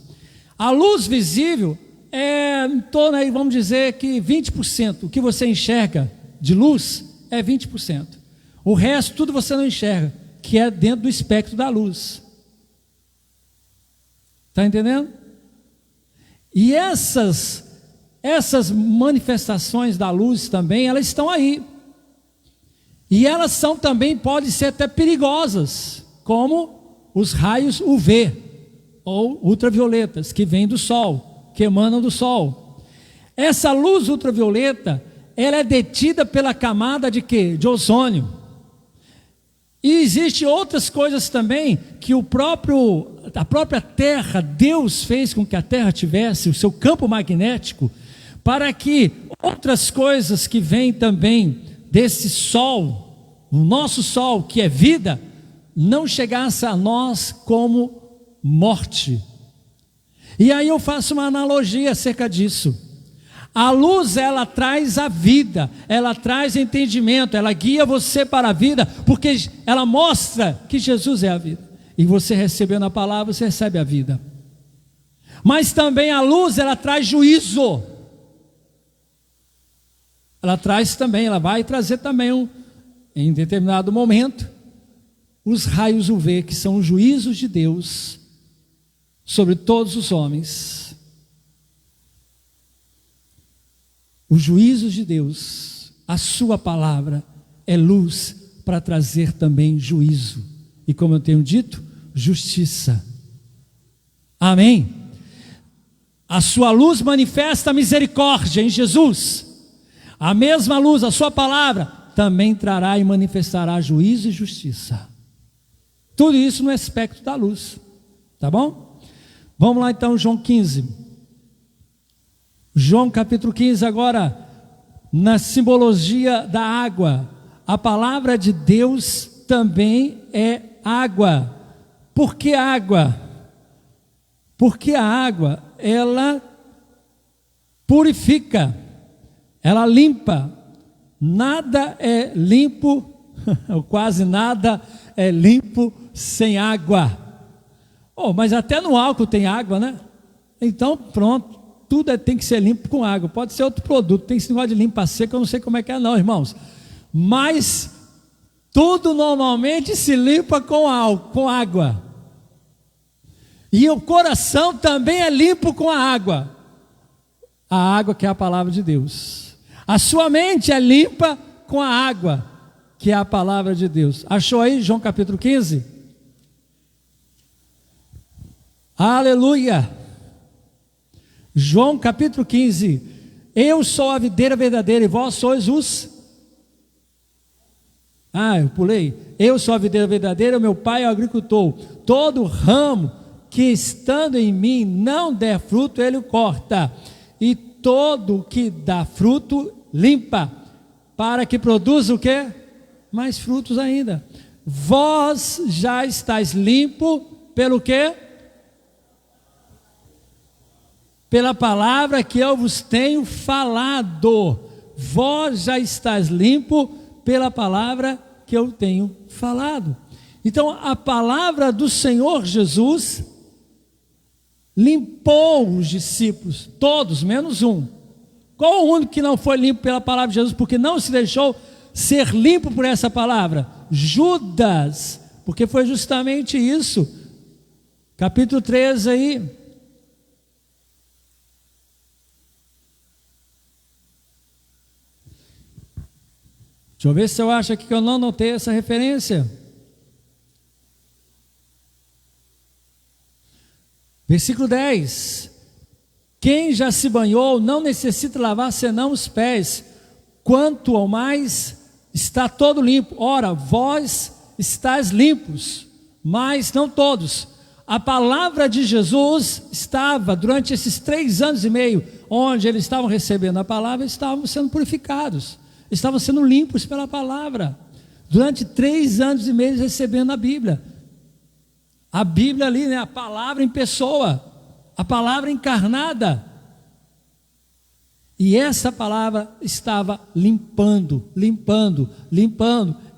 A luz visível é em torno aí, vamos dizer que 20%, o que você enxerga de luz é 20%. O resto tudo você não enxerga, que é dentro do espectro da luz. Está entendendo? E essas manifestações da luz também, elas estão aí. E elas são também, podem ser até perigosas, como os raios UV. ou ultravioletas, que vêm do sol, que emanam do sol. Essa luz ultravioleta, ela é detida pela camada de quê? De ozônio. E existem outras coisas também que a própria Terra, Deus fez com que a Terra tivesse o seu campo magnético, para que outras coisas que vêm também desse sol, o nosso sol que é vida, não chegasse a nós como morte. E aí eu faço uma analogia acerca disso. A luz, ela traz a vida, ela traz entendimento, ela guia você para a vida, porque ela mostra que Jesus é a vida. E você recebendo a palavra, você recebe a vida. Mas também a luz, ela traz juízo. Ela traz também, ela vai trazer também, em determinado momento, os raios UV, que são os juízos de Deus sobre todos os homens. Os juízos de Deus, a sua palavra é luz para trazer também juízo. E como eu tenho dito, justiça. Amém? A sua luz manifesta a misericórdia em Jesus. A mesma luz, a sua palavra, também trará e manifestará juízo e justiça. Tudo isso no aspecto da luz. Tá bom? Vamos lá então, João 15. João capítulo 15 agora, na simbologia da água. A palavra de Deus também é água. Por que água? Porque a água, ela purifica, ela limpa. Nada é limpo, ou quase nada é limpo sem água. Oh, mas até no álcool tem água, né? Então pronto. Tudo tem que ser limpo com água, pode ser outro produto, tem esse negócio de limpa seca, eu não sei como é que é não, irmãos, mas tudo normalmente se limpa com água, e o coração também é limpo com a água que é a palavra de Deus. A sua mente é limpa com a água, que é a palavra de Deus. Achou aí João capítulo 15? Aleluia! João capítulo 15, eu sou a videira verdadeira e vós sois os... eu pulei. Eu sou a videira verdadeira, meu pai é o agricultor. Todo ramo que estando em mim não der fruto, ele o corta. E todo que dá fruto, limpa, para que produza o quê? Mais frutos ainda. Vós já estáis limpo pelo quê? Pela palavra que eu vos tenho falado. Vós já estáis limpo pela palavra que eu tenho falado. Então a palavra do Senhor Jesus limpou os discípulos, todos, menos um. Qual o único que não foi limpo pela palavra de Jesus, porque não se deixou ser limpo por essa palavra? Judas, porque foi justamente isso. Capítulo 13 aí. Deixa eu ver se eu acho aqui que eu não notei essa referência. Versículo 10. Quem já se banhou não necessita lavar senão os pés, quanto ao mais está todo limpo. Ora, vós estáis limpos, mas não todos. A palavra de Jesus estava, durante esses 3 anos e meio, onde eles estavam recebendo a palavra, estavam sendo purificados. Estavam sendo limpos pela palavra, durante 3 anos e meio recebendo a Bíblia ali, né? A palavra em pessoa, a palavra encarnada, e essa palavra estava limpando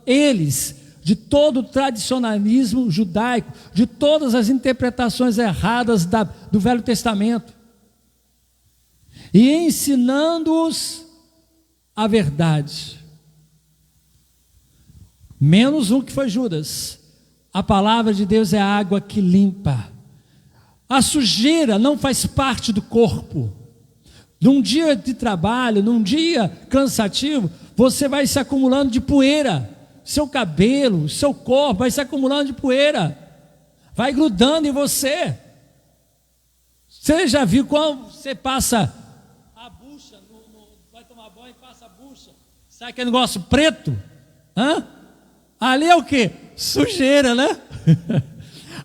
eles, de todo o tradicionalismo judaico, de todas as interpretações erradas do Velho Testamento, e ensinando-os a verdade. Menos um, que foi Judas. A palavra de Deus é a água que limpa. A sujeira não faz parte do corpo. Num dia de trabalho, num dia cansativo, você vai se acumulando de poeira. Seu cabelo, seu corpo vai se acumulando de poeira, vai grudando em você. Você já viu quando você passa a bucha, vai tomar banho e passa a bucha, sai aquele negócio preto? Ali é o quê? Sujeira, né?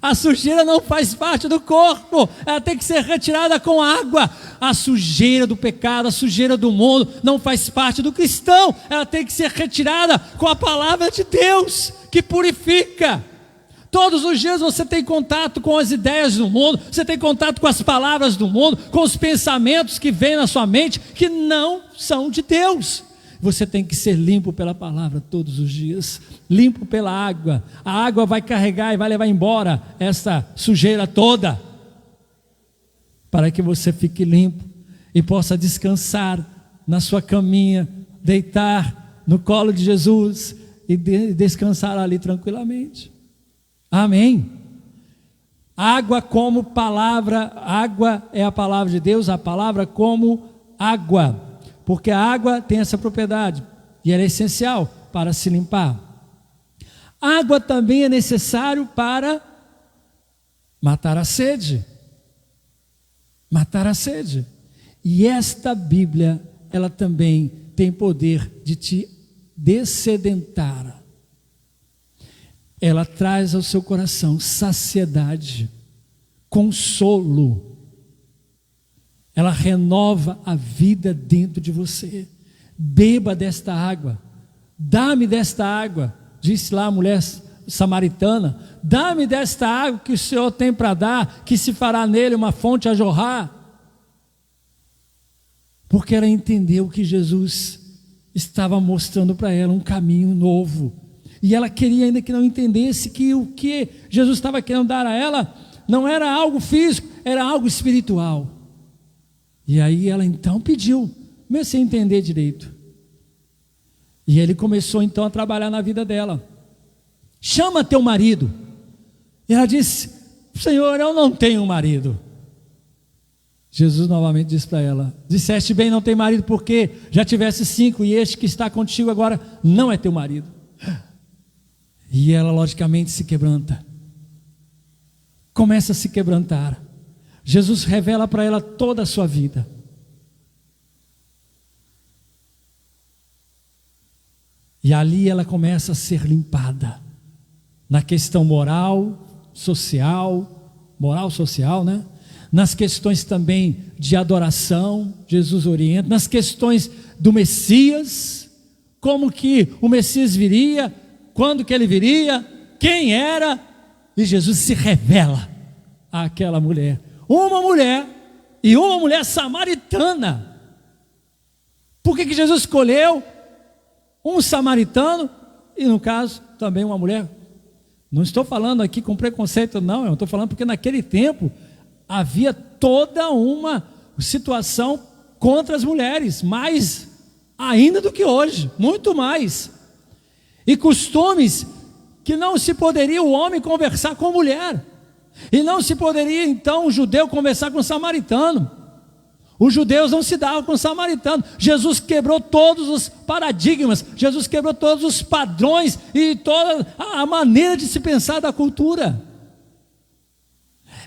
A sujeira não faz parte do corpo, ela tem que ser retirada com água. A sujeira do pecado, a sujeira do mundo não faz parte do cristão, ela tem que ser retirada com a palavra de Deus, que purifica. Todos os dias você tem contato com as ideias do mundo, você tem contato com as palavras do mundo, com os pensamentos que vêm na sua mente, que não são de Deus. Você tem que ser limpo pela palavra todos os dias, limpo pela água. A água vai carregar e vai levar embora essa sujeira toda, para que você fique limpo e possa descansar na sua caminha, deitar no colo de Jesus e descansar ali tranquilamente. Amém. Água como palavra, água é a palavra de Deus, a palavra como água, porque a água tem essa propriedade e ela é essencial para se limpar. Água também é necessário para matar a sede. Matar a sede. E esta Bíblia, ela também tem poder de te dessedentar. Ela traz ao seu coração saciedade, consolo. Ela renova a vida dentro de você. Beba desta água. Dá-me desta água, disse lá a mulher samaritana. Dá-me desta água que o Senhor tem para dar, que se fará nele uma fonte a jorrar. Porque ela entendeu que Jesus estava mostrando para ela um caminho novo. E ela queria ainda que não entendesse que o que Jesus estava querendo dar a ela não era algo físico, era algo espiritual. E aí ela então pediu, comecei a entender direito. E ele começou então a trabalhar na vida dela. Chama teu marido. E ela disse, Senhor, eu não tenho marido. Jesus novamente disse para ela, disseste bem, não tem marido, porque já tivesse 5, e este que está contigo agora não é teu marido. E ela logicamente se quebranta, começa a se quebrantar. Jesus revela para ela toda a sua vida. E ali ela começa a ser limpada, na questão moral, social, né? Nas questões também de adoração, Jesus orienta, nas questões do Messias, como que o Messias viria, quando que ele viria, quem era, e Jesus se revela àquela mulher, uma mulher samaritana. Por que Jesus escolheu um samaritano, e no caso também uma mulher? Não estou falando aqui com preconceito não, eu estou falando porque naquele tempo havia toda uma situação contra as mulheres, mais ainda do que hoje, muito mais. E costumes que não se poderia o homem conversar com a mulher, e não se poderia então o judeu conversar com o samaritano. Os judeus não se davam com o samaritano. Jesus quebrou todos os paradigmas, Jesus quebrou todos os padrões e toda a maneira de se pensar da cultura.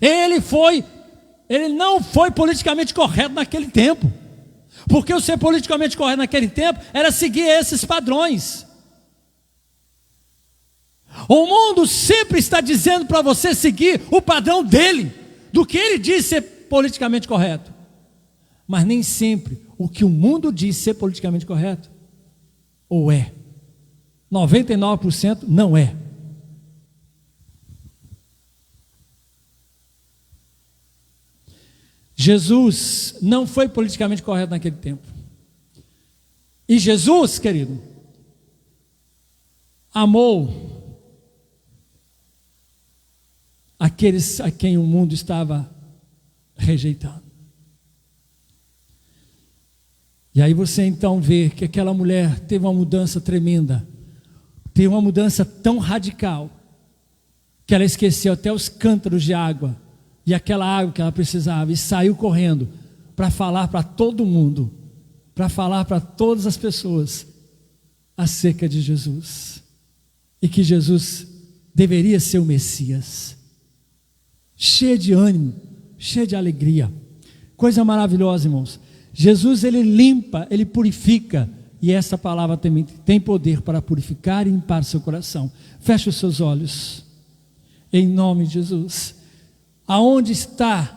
Ele não foi politicamente correto naquele tempo, porque o ser politicamente correto naquele tempo era seguir esses padrões. O mundo sempre está dizendo para você seguir o padrão dele, do que ele diz ser politicamente correto, mas nem sempre o que o mundo diz ser politicamente correto, ou é, 99% não é. Jesus não foi politicamente correto naquele tempo. E Jesus, querido, amou aqueles a quem o mundo estava rejeitando. E aí você então vê que aquela mulher teve uma mudança tremenda, teve uma mudança tão radical, que ela esqueceu até os cântaros de água, e aquela água que ela precisava, e saiu correndo para falar para todo mundo, para falar para todas as pessoas acerca de Jesus, e que Jesus deveria ser o Messias, cheia de ânimo, cheia de alegria. Coisa maravilhosa, irmãos. Jesus, ele limpa, ele purifica, e essa palavra também tem poder para purificar e limpar seu coração. Feche os seus olhos, em nome de Jesus. Aonde está?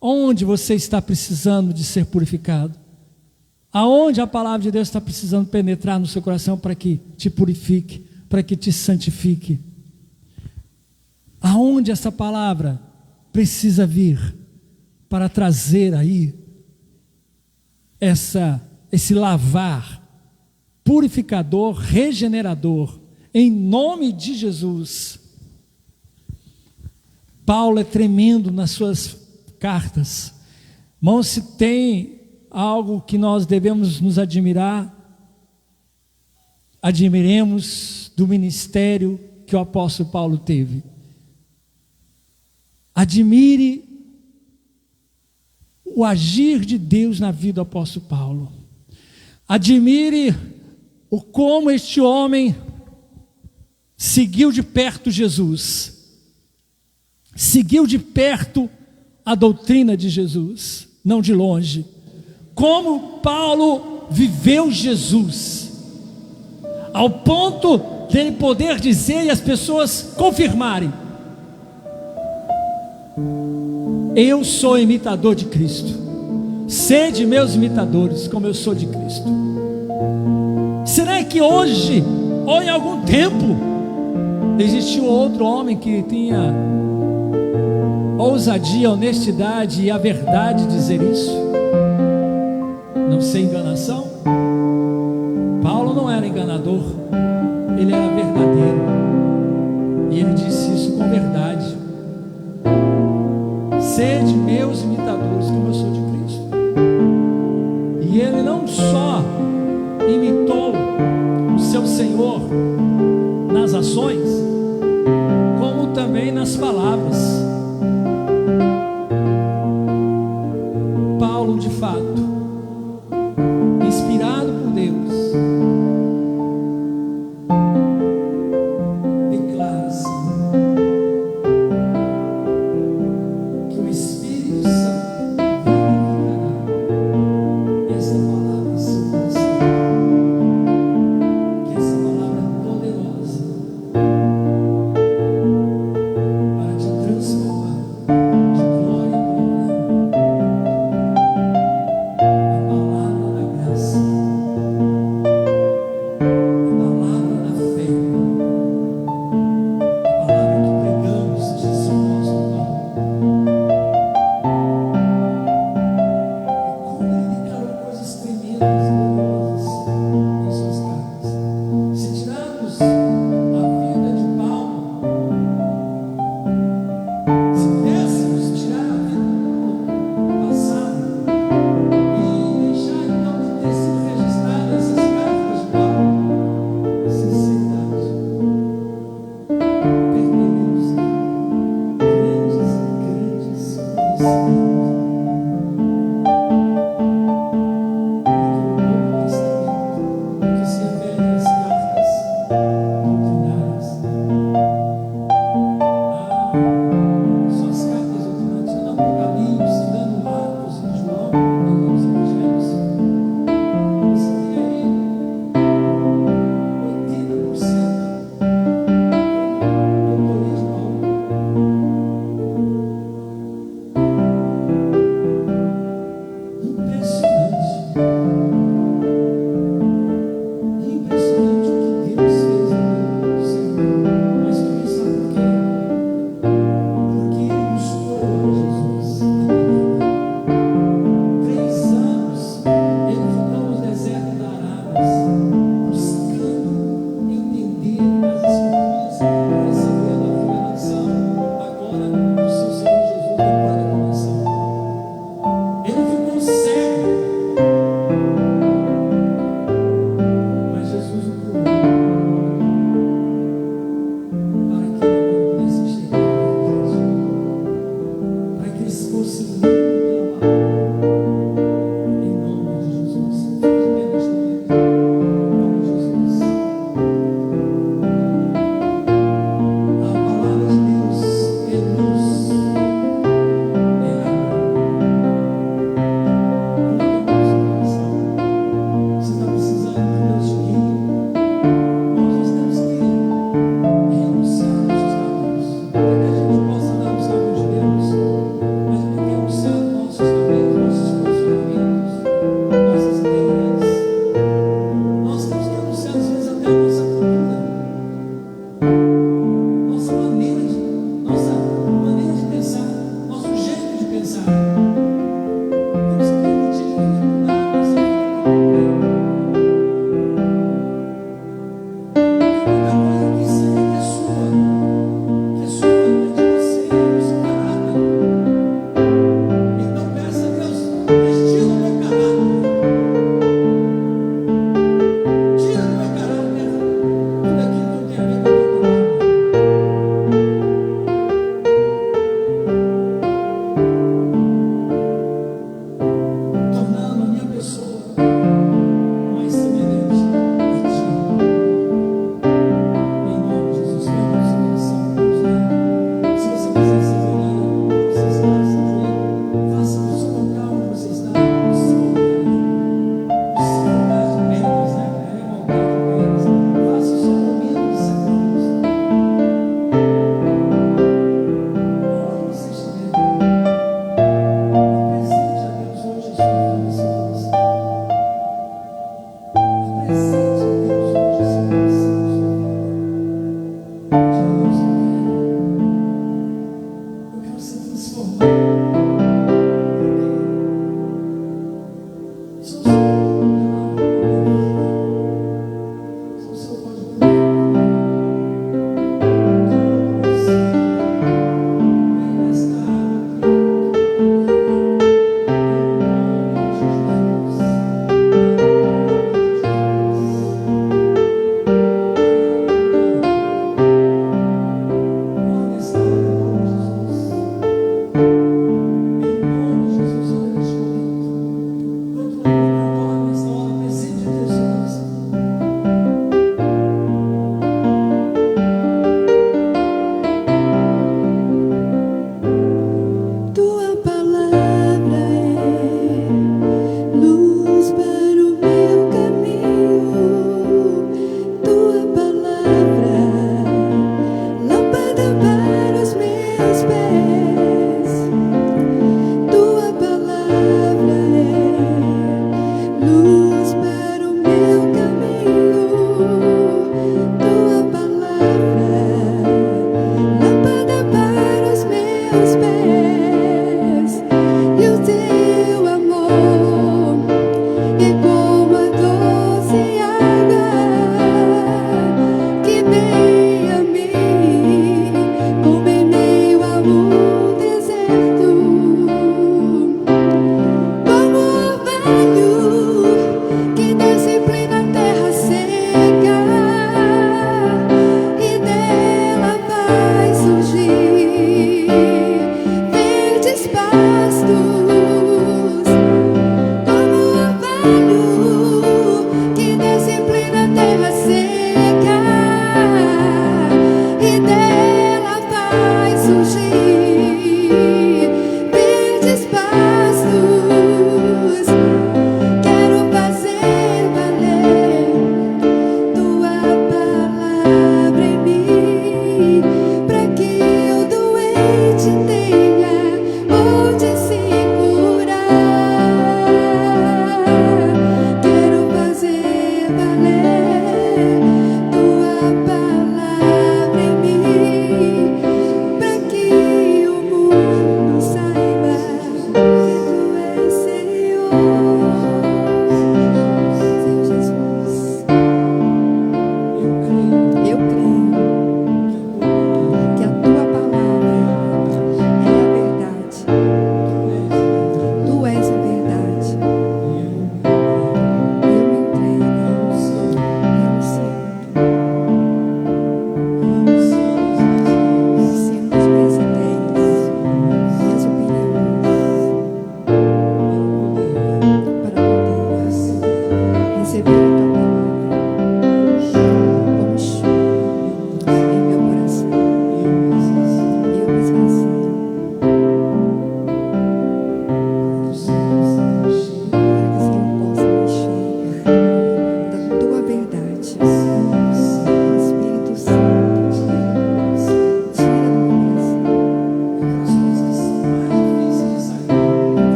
Onde você está precisando de ser purificado? Aonde a palavra de Deus está precisando penetrar no seu coração para que te purifique, para que te santifique? Aonde essa palavra precisa vir para trazer aí esse lavar purificador, regenerador, em nome de Jesus. Paulo é tremendo nas suas cartas. Irmãos, se tem algo que nós devemos nos admirar, admiremos do ministério que o apóstolo Paulo teve. Admire o agir de Deus na vida do apóstolo Paulo. Admire o como este homem seguiu de perto Jesus, seguiu de perto a doutrina de Jesus, não de longe. Como Paulo viveu Jesus, ao ponto de ele poder dizer e as pessoas confirmarem: eu sou imitador de Cristo, sede meus imitadores, como eu sou de Cristo. Será que hoje, ou em algum tempo, existiu outro homem que tinha ousadia, honestidade e a verdade de dizer isso? Não sei, enganação? Paulo não era enganador, ele era verdadeiro, e ele disse isso com verdade: sede meus imitadores, como eu sou de Cristo. E ele não só imitou o seu Senhor nas ações, como também nas palavras. Paulo, de fato, inspirado por Deus, declara assim, que o Espírito Santo vivificará essa palavra em seu coração, que essa palavra é poderosa para te transformar.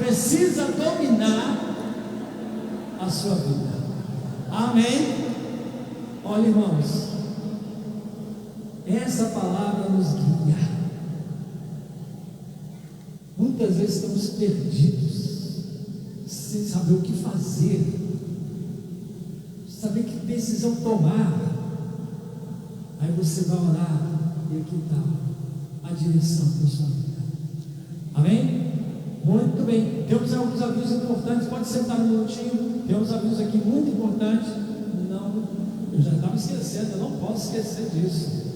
precisa dominar a sua vida. Amém? Olha, irmãos, essa palavra nos guia. Muitas vezes estamos perdidos, sem saber o que fazer, saber que decisão tomar. Aí você vai orar e aqui está a direção da sua vida. Amém? Muito bem. Temos alguns avisos importantes. Pode sentar um minutinho. Temos avisos aqui muito importantes. Não, eu já estava esquecendo, eu não posso esquecer disso.